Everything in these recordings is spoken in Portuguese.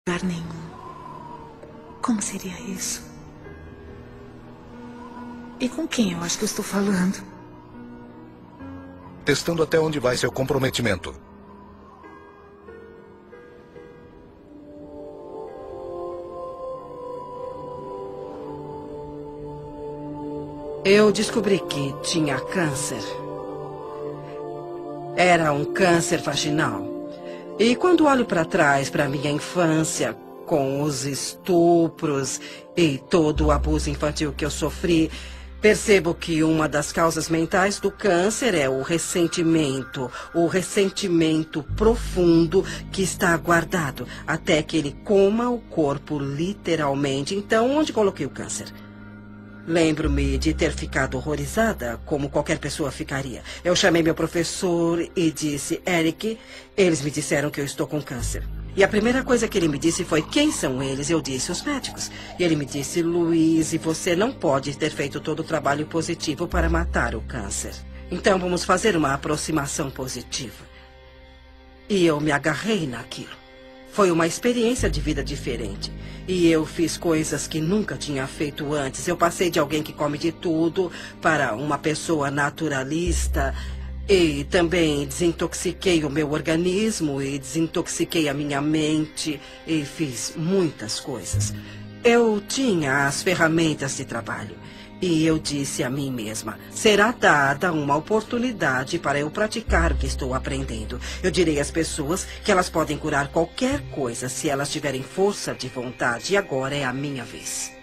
lugar nenhum. Como seria isso? E com quem eu acho que eu estou falando? Testando até onde vai seu comprometimento. Eu descobri que tinha câncer. Era um câncer vaginal. E quando olho para trás, para minha infância, com os estupros e todo o abuso infantil que eu sofri, percebo que uma das causas mentais do câncer é o ressentimento profundo que está guardado até que ele coma o corpo literalmente. Então, onde coloquei o câncer? Lembro-me de ter ficado horrorizada, como qualquer pessoa ficaria. Eu chamei meu professor e disse, Eric, eles me disseram que eu estou com câncer. E a primeira coisa que ele me disse foi, quem são eles? Eu disse, os médicos. E ele me disse, Louise, você não pode ter feito todo o trabalho positivo para matar o câncer. Então vamos fazer uma aproximação positiva. E eu me agarrei naquilo. Foi uma experiência de vida diferente. E eu fiz coisas que nunca tinha feito antes. Eu passei de alguém que come de tudo para uma pessoa naturalista. E também desintoxiquei o meu organismo e desintoxiquei a minha mente. E fiz muitas coisas. Eu tinha as ferramentas de trabalho. E eu disse a mim mesma, será dada uma oportunidade para eu praticar o que estou aprendendo. Eu direi às pessoas que elas podem curar qualquer coisa se elas tiverem força de vontade. E agora é a minha vez.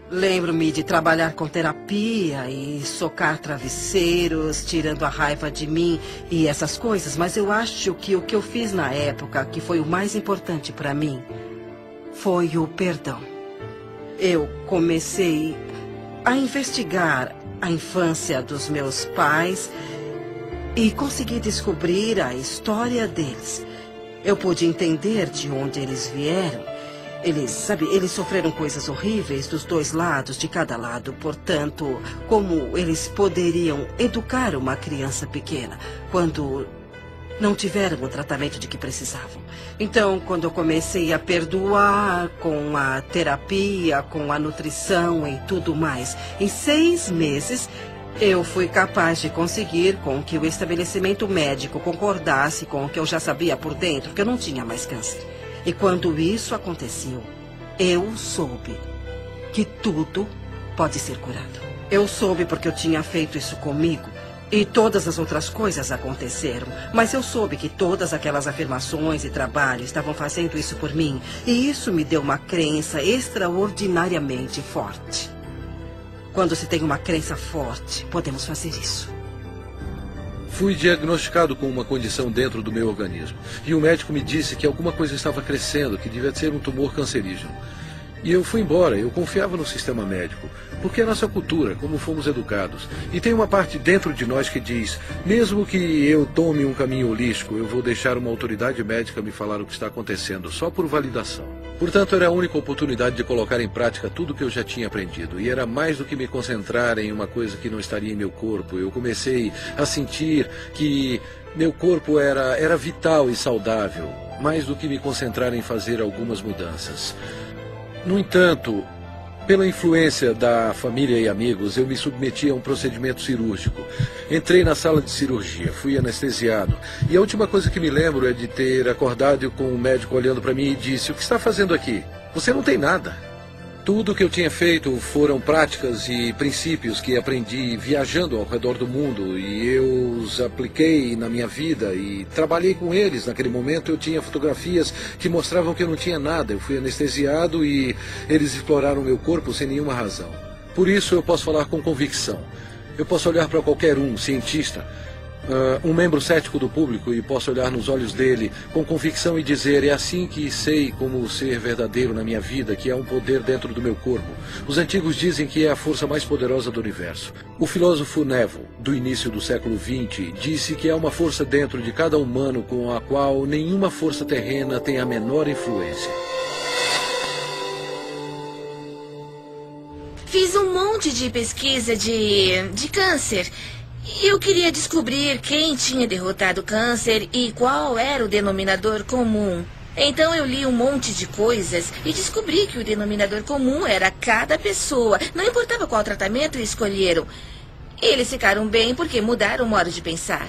Lembro-me de trabalhar com terapia e socar travesseiros, tirando a raiva de mim e essas coisas. Mas eu acho que o que eu fiz na época, que foi o mais importante para mim, foi o perdão. Eu comecei a investigar a infância dos meus pais e consegui descobrir a história deles. Eu pude entender de onde eles vieram. Eles sofreram coisas horríveis dos dois lados, de cada lado. Portanto, como eles poderiam educar uma criança pequena quando não tiveram o tratamento de que precisavam? Então, quando eu comecei a perdoar com a terapia, com a nutrição e tudo mais, em 6 meses, eu fui capaz de conseguir com que o estabelecimento médico concordasse com o que eu já sabia por dentro, que eu não tinha mais câncer. E quando isso aconteceu, eu soube que tudo pode ser curado. Eu soube porque eu tinha feito isso comigo. E todas as outras coisas aconteceram. Mas eu soube que todas aquelas afirmações e trabalho estavam fazendo isso por mim. E isso me deu uma crença extraordinariamente forte. Quando se tem uma crença forte, podemos fazer isso. Fui diagnosticado com uma condição dentro do meu organismo. E o médico me disse que alguma coisa estava crescendo, que devia ser um tumor cancerígeno. E eu fui embora, eu confiava no sistema médico, porque é nossa cultura, como fomos educados. E tem uma parte dentro de nós que diz, mesmo que eu tome um caminho holístico, eu vou deixar uma autoridade médica me falar o que está acontecendo, só por validação. Portanto, era a única oportunidade de colocar em prática tudo o que eu já tinha aprendido. E era mais do que me concentrar em uma coisa que não estaria em meu corpo. Eu comecei a sentir que meu corpo era vital e saudável, mais do que me concentrar em fazer algumas mudanças. No entanto, pela influência da família e amigos, eu me submeti a um procedimento cirúrgico. Entrei na sala de cirurgia, fui anestesiado. E a última coisa que me lembro é de ter acordado com o médico olhando para mim e disse, o que está fazendo aqui? Você não tem nada. Tudo o que eu tinha feito foram práticas e princípios que aprendi viajando ao redor do mundo e eu os apliquei na minha vida e trabalhei com eles. Naquele momento eu tinha fotografias que mostravam que eu não tinha nada. Eu fui anestesiado e eles exploraram meu corpo sem nenhuma razão. Por isso eu posso falar com convicção. Eu posso olhar para qualquer cientista, um membro cético do público e posso olhar nos olhos dele com convicção e dizer, é assim que sei como ser verdadeiro na minha vida, que há um poder dentro do meu corpo. Os antigos dizem que é a força mais poderosa do universo. O filósofo Neville, do início do século XX, disse que há uma força dentro de cada humano com a qual nenhuma força terrena tem a menor influência. Fiz um monte de pesquisa de câncer. Eu queria descobrir quem tinha derrotado o câncer e qual era o denominador comum. Então eu li um monte de coisas e descobri que o denominador comum era cada pessoa. Não importava qual tratamento escolheram. Eles ficaram bem porque mudaram o modo de pensar.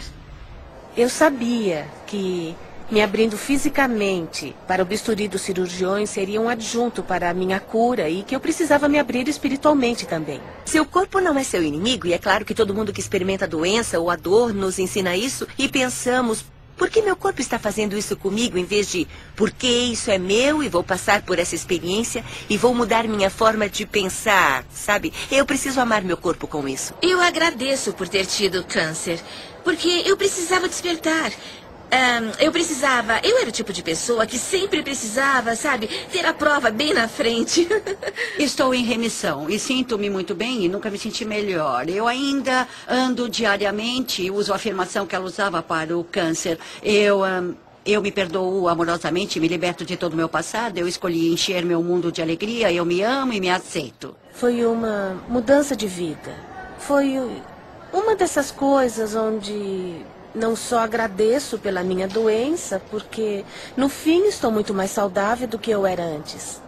Eu sabia que me abrindo fisicamente para o bisturi dos cirurgiões seria um adjunto para a minha cura e que eu precisava me abrir espiritualmente também. Seu corpo não é seu inimigo e é claro que todo mundo que experimenta a doença ou a dor nos ensina isso e pensamos... Por que meu corpo está fazendo isso comigo em vez de porque isso é meu e vou passar por essa experiência e vou mudar minha forma de pensar, sabe? Eu preciso amar meu corpo com isso. Eu agradeço por ter tido câncer, porque eu precisava despertar. Eu era o tipo de pessoa que sempre precisava, sabe, ter a prova bem na frente. Estou em remissão e sinto-me muito bem e nunca me senti melhor. Eu ainda ando diariamente e uso a afirmação que ela usava para o câncer. Eu me perdoo amorosamente, me liberto de todo o meu passado. Eu escolhi encher meu mundo de alegria. Eu me amo e me aceito. Foi uma mudança de vida. Foi uma dessas coisas onde... Não só agradeço pela minha doença, porque no fim estou muito mais saudável do que eu era antes.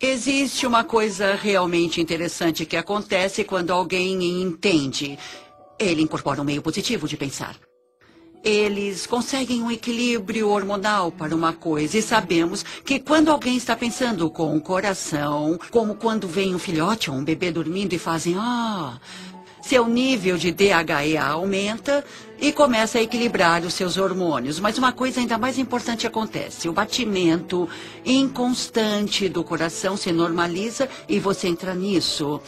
Existe uma coisa realmente interessante que acontece quando alguém entende. Ele incorpora um meio positivo de pensar. Eles conseguem um equilíbrio hormonal para uma coisa. E sabemos que quando alguém está pensando com o coração, como quando vem um filhote ou um bebê dormindo e fazem... seu nível de DHEA aumenta e começa a equilibrar os seus hormônios. Mas uma coisa ainda mais importante acontece. O batimento inconstante do coração se normaliza e você entra nisso.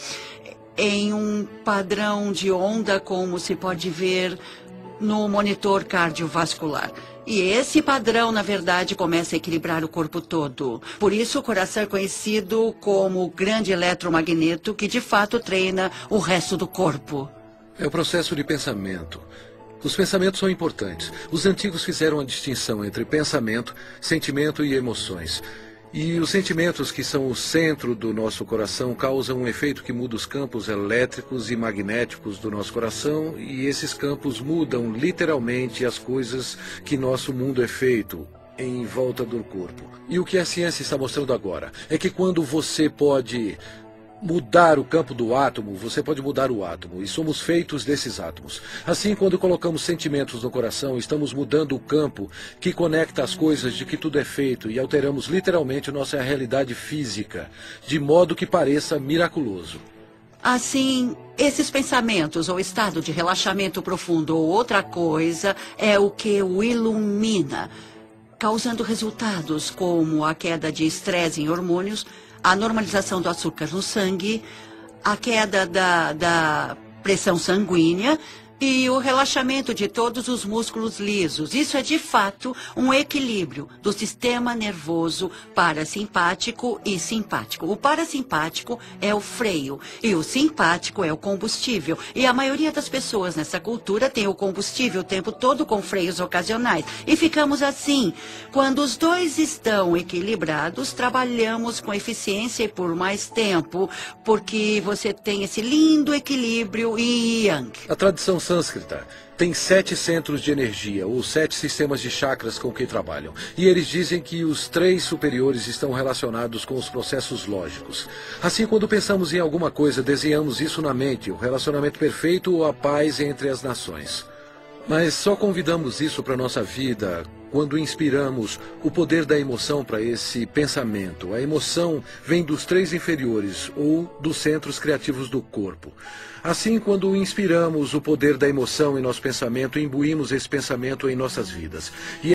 Em um padrão de onda, como se pode ver... no monitor cardiovascular. E esse padrão, na verdade, começa a equilibrar o corpo todo. Por isso, o coração é conhecido como o grande eletromagneto que, de fato, treina o resto do corpo. É o processo de pensamento. Os pensamentos são importantes. Os antigos fizeram a distinção entre pensamento, sentimento e emoções. E os sentimentos, que são o centro do nosso coração, causam um efeito que muda os campos elétricos e magnéticos do nosso coração, e esses campos mudam literalmente as coisas que nosso mundo é feito em volta do corpo. E o que a ciência está mostrando agora é que quando você pode mudar o campo do átomo, você pode mudar o átomo, e somos feitos desses átomos. Assim, quando colocamos sentimentos no coração, estamos mudando o campo que conecta as coisas de que tudo é feito e alteramos literalmente nossa realidade física, de modo que pareça miraculoso. Assim, esses pensamentos ou estado de relaxamento profundo ou outra coisa é o que o ilumina, causando resultados como a queda de estresse em hormônios, a normalização do açúcar no sangue, a queda da pressão sanguínea e o relaxamento de todos os músculos lisos. Isso é, de fato, um equilíbrio do sistema nervoso parasimpático e simpático. O parasimpático é o freio e o simpático é o combustível. E a maioria das pessoas nessa cultura tem o combustível o tempo todo com freios ocasionais. E ficamos assim. Quando os dois estão equilibrados, trabalhamos com eficiência e por mais tempo, porque você tem esse lindo equilíbrio yang. A tradição sânscrita tem 7 centros de energia, ou 7 sistemas de chakras com que trabalham. E eles dizem que os 3 superiores estão relacionados com os processos lógicos. Assim, quando pensamos em alguma coisa, desenhamos isso na mente, o relacionamento perfeito ou a paz entre as nações. Mas só convidamos isso para a nossa vida quando inspiramos o poder da emoção para esse pensamento. A emoção vem dos 3 inferiores ou dos centros criativos do corpo. Assim, quando inspiramos o poder da emoção em nosso pensamento, imbuímos esse pensamento em nossas vidas. E